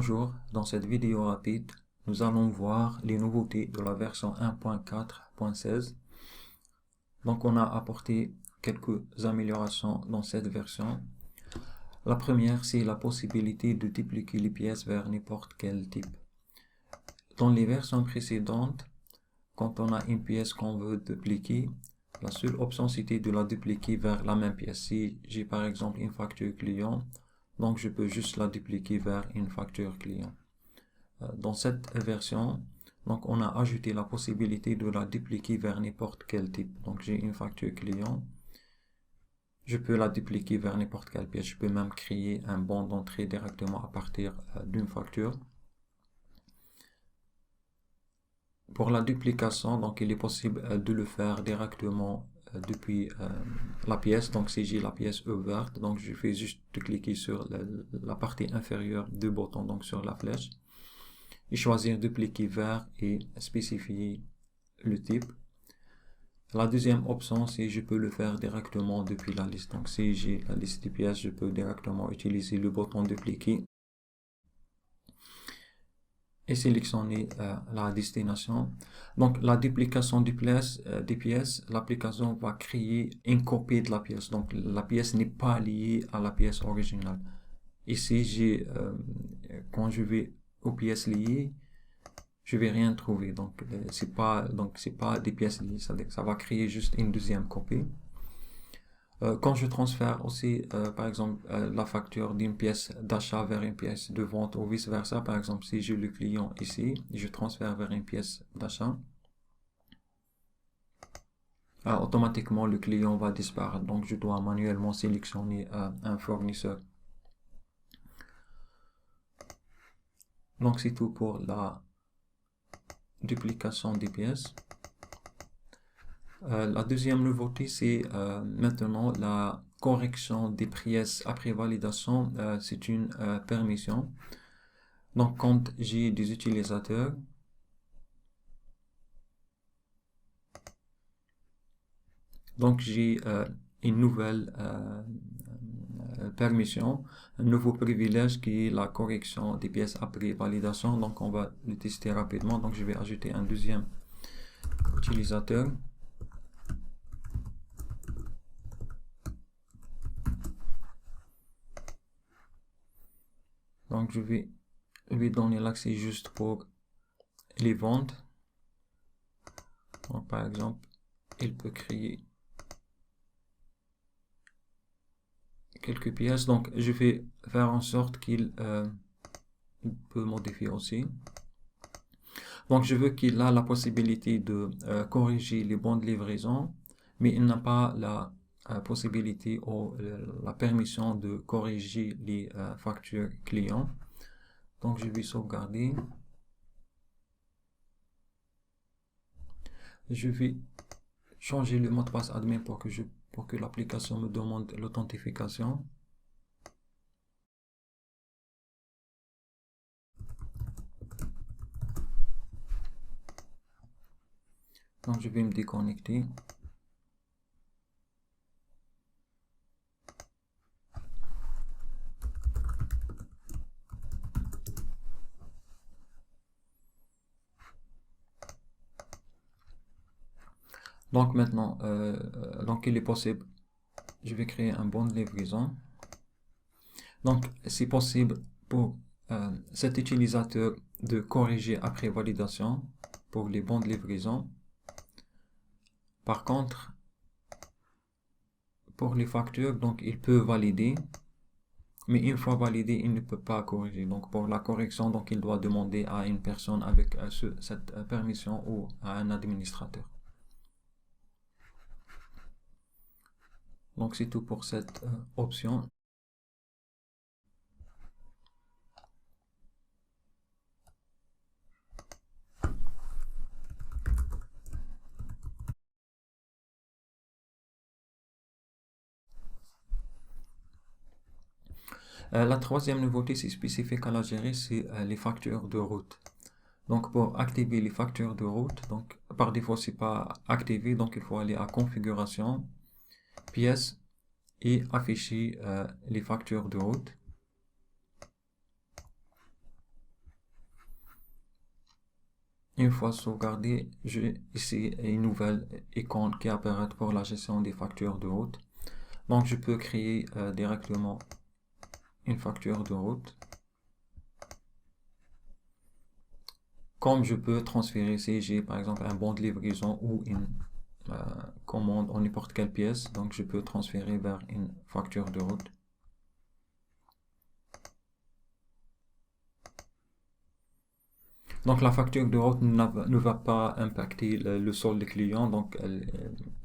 Bonjour, dans cette vidéo rapide, nous allons voir les nouveautés de la version 1.4.16. Donc on a apporté quelques améliorations dans cette version. La première, c'est la possibilité de dupliquer les pièces vers n'importe quel type. Dans les versions précédentes, quand on a une pièce qu'on veut dupliquer, la seule option c'était de la dupliquer vers la même pièce. Si j'ai par exemple une facture client, donc je peux juste la dupliquer vers une facture client. Dans cette version, donc on a ajouté la possibilité de la dupliquer vers n'importe quel type. Donc j'ai une facture client, je peux la dupliquer vers n'importe quelle pièce. Je peux même créer un bon d'entrée directement à partir d'une facture. Pour la duplication, donc il est possible de le faire directement depuis la pièce. Donc si j'ai la pièce ouverte, donc je fais juste cliquer sur la partie inférieure du bouton, donc sur la flèche, et choisir dupliquer vers et spécifier le type. La deuxième option, c'est je peux le faire directement depuis la liste. Donc si j'ai la liste des pièces, je peux directement utiliser le bouton dupliquer et sélectionner la destination. Donc la duplication des pièces, l'application va créer une copie de la pièce. Donc la pièce n'est pas liée à la pièce originale. Ici, quand je vais aux pièces liées, je vais rien trouver. Donc c'est pas des pièces liées. Ça va créer juste une deuxième copie. Quand je transfère aussi, par exemple, la facture d'une pièce d'achat vers une pièce de vente ou vice versa, par exemple, si j'ai le client ici, je transfère vers une pièce d'achat, automatiquement le client va disparaître. Donc je dois manuellement sélectionner un fournisseur. Donc c'est tout pour la duplication des pièces. La deuxième nouveauté, c'est maintenant la correction des pièces après validation. C'est une permission. Donc, quand j'ai des utilisateurs, donc j'ai une nouvelle permission, un nouveau privilège qui est la correction des pièces après validation. Donc, on va le tester rapidement. Donc, je vais ajouter un deuxième utilisateur. Donc, je vais lui donner l'accès juste pour les ventes. Donc, par exemple, il peut créer quelques pièces. Donc, je vais faire en sorte qu'il peut modifier aussi. Donc, je veux qu'il a la possibilité de corriger les bons de livraison, mais il n'a pas la possibilité ou la permission de corriger les factures clients. Donc, je vais sauvegarder. Je vais changer le mot de passe admin pour que l'application me demande l'authentification. Donc, je vais me déconnecter. Donc maintenant, donc il est possible, je vais créer un bon de livraison. Donc c'est possible pour cet utilisateur de corriger après validation pour les bons de livraison. Par contre, pour les factures, donc il peut valider, mais une fois validé, il ne peut pas corriger. Donc pour la correction, donc il doit demander à une personne avec cette permission ou à un administrateur. Donc c'est tout pour cette option. La troisième nouveauté, c'est spécifique à la gérer, c'est les factures de route. Donc pour activer les factures de route, donc par défaut c'est pas activé, donc il faut aller à configuration, pièces et afficher les factures de route. Une fois sauvegardé, j'ai ici une nouvelle icône qui apparaît pour la gestion des factures de route. Donc je peux créer directement une facture de route. Comme je peux transférer si j'ai par exemple un bon de livraison ou une commande en n'importe quelle pièce, donc je peux transférer vers une facture de route. Donc la facture de route ne va pas impacter le solde client, donc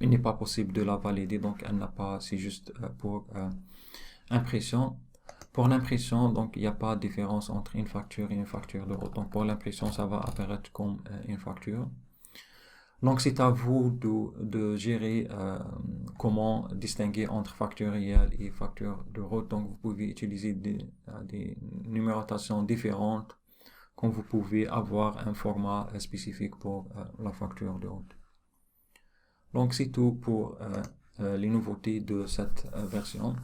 il n'est pas possible de la valider, donc elle n'a pas, c'est juste pour impression. Pour l'impression, donc il n'y a pas de différence entre une facture et une facture de route. Donc pour l'impression, ça va apparaître comme une facture. Donc c'est à vous de gérer comment distinguer entre facture réelle et facture de route. Donc vous pouvez utiliser des numérotations différentes, comme vous pouvez avoir un format spécifique pour la facture de route. Donc c'est tout pour les nouveautés de cette version.